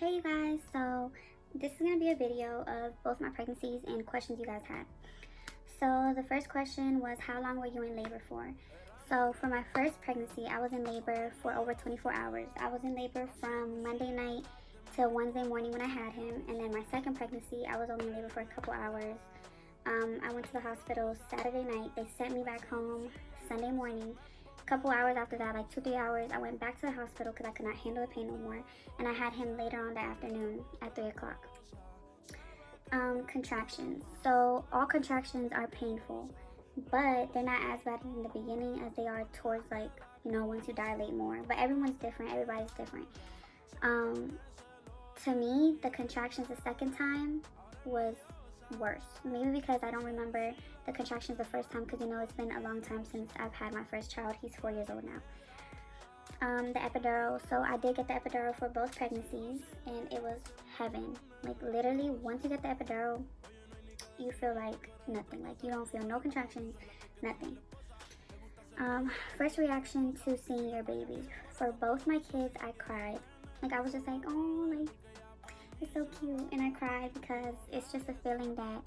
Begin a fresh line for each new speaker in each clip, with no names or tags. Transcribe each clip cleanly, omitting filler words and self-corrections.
Hey you guys, so this is going to be a video of both my pregnancies and questions you guys had. So the first question was, how long were you in labor for? So for my first pregnancy, I was in labor for over 24 hours. I was in labor from Monday night till Wednesday morning when I had him. And then my second pregnancy, I was only in labor for a couple hours. I went to the hospital Saturday night. They sent me back home Sunday morning. A couple hours after that, like 2-3 hours, I went back to the hospital because I could not handle the pain no more, and I had him later on the afternoon at 3 o'clock. Contractions. So all contractions are painful, but they're not as bad in the beginning as they are towards, like, once you dilate more. But everyone's different. Everybody's different. To me, the contractions the second time was worse. Maybe because I don't remember the contractions the first time, because it's been a long time since I've had my first child. He's 4 years old now. The epidural. So I did get the epidural for both pregnancies, and it was heaven. Like, literally, once you get the epidural, you feel like nothing. Like, you don't feel no contractions, nothing. First reaction to seeing your baby. For both my kids, I cried. Like, I was just like, oh, like, it's so cute. And I cried because it's just a feeling that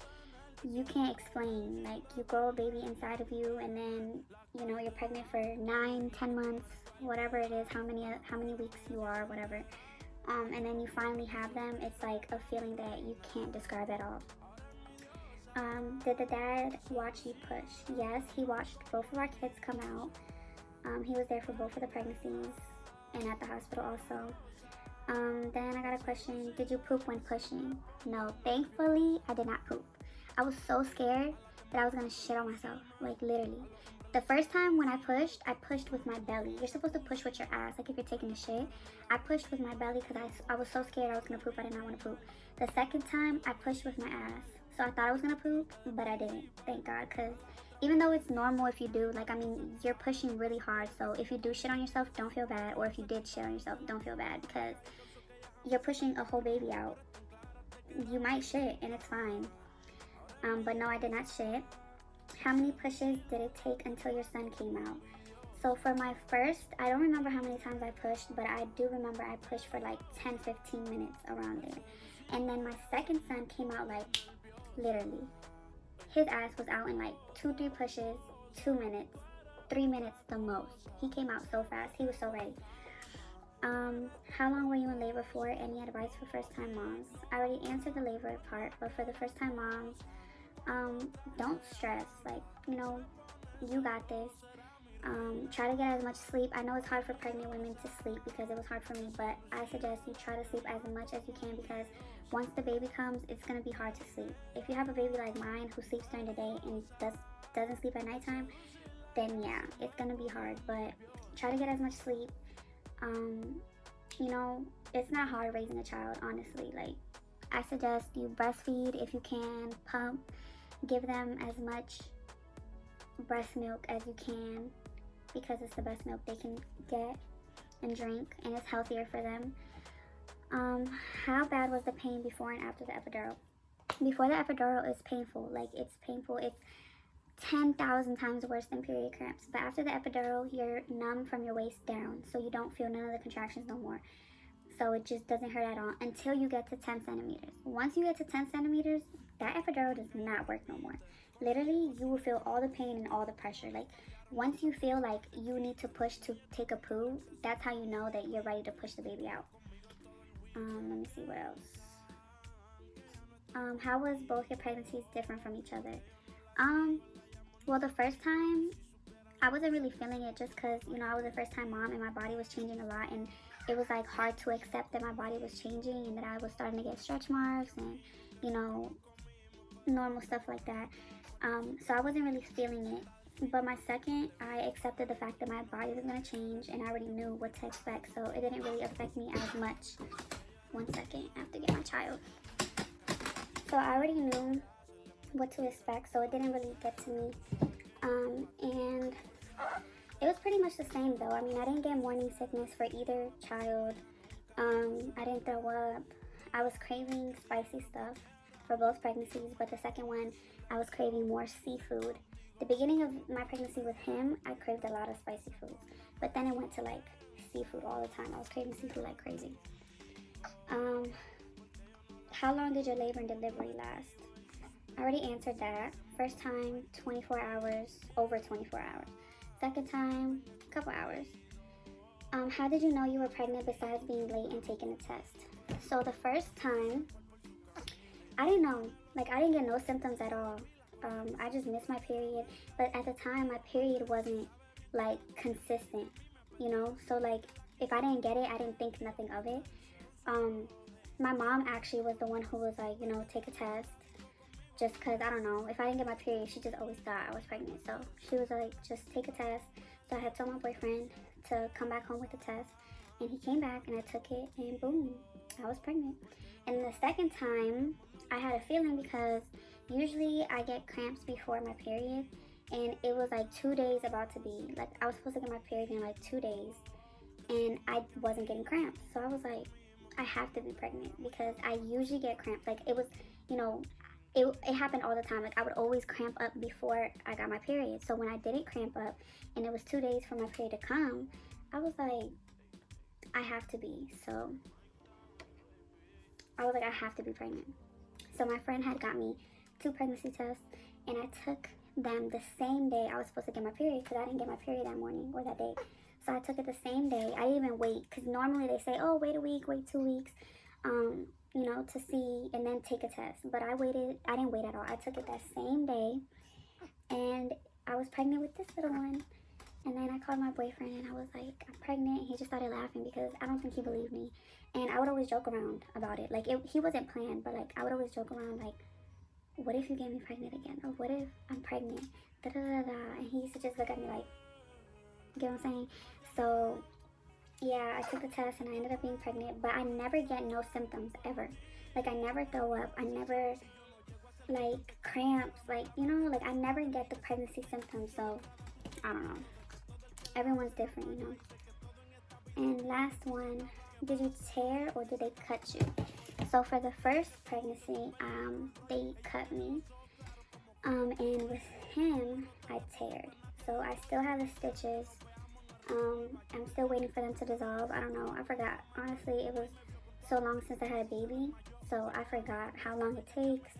you can't explain. Like, you grow a baby inside of you, and then you're pregnant for 9-10 months, whatever it is, how many weeks you are, whatever, and then you finally have them. It's like a feeling that you can't describe at all. Did the dad watch you push? Yes, he watched both of our kids come out. He was there for both of the pregnancies and at the hospital also. Then I got a question. Did you poop when pushing? No, thankfully I did not poop. I was so scared that I was gonna shit on myself, like, literally. The first time when I pushed with my belly. You're supposed to push with your ass, like if you're taking a shit. I pushed with my belly because I was so scared I was gonna poop. I did not want to poop. The second time I pushed with my ass. So I thought I was gonna poop, but I didn't, thank God, because even though it's normal if you do, like, you're pushing really hard, so if you do shit on yourself, don't feel bad, or if you did shit on yourself, don't feel bad, because you're pushing a whole baby out. You might shit, and it's fine. But no, I did not shit. How many pushes did it take until your son came out? So for my first, I don't remember how many times I pushed, but I do remember I pushed for like 10-15 minutes around there. And then my second son came out, like, literally. His ass was out in like 2-3 pushes, 2 minutes, 3 minutes the most. He came out so fast. He was so ready. How long were you in labor for? Any advice for first-time moms? I already answered the labor part, but for the first-time moms, don't stress. Like, you got this. Try to get as much sleep. I know it's hard for pregnant women to sleep because it was hard for me, but I suggest you try to sleep as much as you can, because once the baby comes, it's going to be hard to sleep. If you have a baby like mine who sleeps during the day and doesn't sleep at nighttime, then yeah, it's going to be hard, but try to get as much sleep. It's not hard raising a child, honestly. Like, I suggest you breastfeed if you can, pump, give them as much breast milk as you can, because it's the best milk they can get and drink, and it's healthier for them. How bad was the pain before and after the epidural? Before the epidural is painful. Like, it's painful. It's 10,000 times worse than period cramps. But after the epidural, you're numb from your waist down, so you don't feel none of the contractions no more. So it just doesn't hurt at all until you get to 10 centimeters. Once you get to 10 centimeters, that epidural does not work no more. Literally, you will feel all the pain and all the pressure. Like, once you feel like you need to push to take a poo, that's how you know that you're ready to push the baby out. Let me see what else. How was both your pregnancies different from each other? Well, the first time, I wasn't really feeling it, just because, I was a first-time mom and my body was changing a lot, and it was, like, hard to accept that my body was changing and that I was starting to get stretch marks and, normal stuff like that. So I wasn't really feeling it. But my second, I accepted the fact that my body was going to change, and I already knew what to expect, so it didn't really affect me as much. 1 second, I have to get my child. So I already knew what to expect, so it didn't really get to me. And it was pretty much the same, though. I didn't get morning sickness for either child. I didn't throw up. I was craving spicy stuff for both pregnancies, but the second one, I was craving more seafood. The beginning of my pregnancy with him, I craved a lot of spicy foods, but then it went to, like, seafood all the time. I was craving seafood like crazy. how long did your labor and delivery last? I already answered that. First time, 24 hours, over 24 hours. Second time, a couple hours. How did you know you were pregnant besides being late and taking a test? So the first time, I didn't know. Like, I didn't get no symptoms at all. I just missed my period. But at the time, my period wasn't, like, consistent, you know? So, like, if I didn't get it, I didn't think nothing of it. My mom actually was the one who was like, you know, take a test. Just because, I don't know, if I didn't get my period, she just always thought I was pregnant. So she was like, just take a test. So I had told my boyfriend to come back home with the test. And he came back and I took it and boom, I was pregnant. And the second time, I had a feeling because usually I get cramps before my period. And it was like 2 days about to be, like I was supposed to get my period in like 2 days. And I wasn't getting cramps. So I was like, I have to be pregnant because I usually get cramps. Like it was, you know, it happened all the time. Like I would always cramp up before I got my period. So when I didn't cramp up and it was 2 days for my period to come, I was like, I have to be. So I was like, I have to be pregnant. So my friend had got me 2 pregnancy tests and I took them the same day I was supposed to get my period because I didn't get my period that morning or that day. So I took it the same day. I didn't even wait because normally they say, oh, wait a week, wait 2 weeks. You know, to see and then take a test. But I didn't wait at all. I took it that same day and I was pregnant with this little one. And then I called my boyfriend and I was like, I'm pregnant. He just started laughing because I don't think he believed me. And I would always joke around about it. Like, he wasn't planned, but like, I would always joke around like, what if you get me pregnant again? Or what if I'm pregnant? Da da da da. And he used to just look at me like, you know what I'm saying? So yeah, I took the test and I ended up being pregnant, but I never get no symptoms ever. Like I never throw up, I never like cramps, like, you know, like I never get the pregnancy symptoms. So I don't know, everyone's different, you know. And last one, did you tear or did they cut you? So for the first pregnancy, they cut me, and with him I teared. So I still have the stitches. I'm still waiting for them to dissolve. I don't know. I forgot. Honestly, it was so long since I had a baby, so I forgot how long it takes.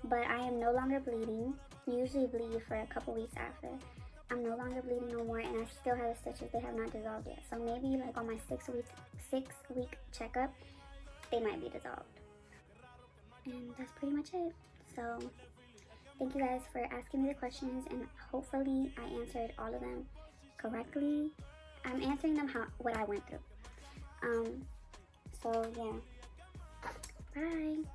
But I am no longer bleeding. Usually bleed for a couple weeks after. I'm no longer bleeding no more, and I still have the stitches. They have not dissolved yet. So maybe like on my 6-week checkup, they might be dissolved. And that's pretty much it. So thank you guys for asking me the questions, and hopefully I answered all of them correctly. I'm answering them what I went through. So yeah. Bye.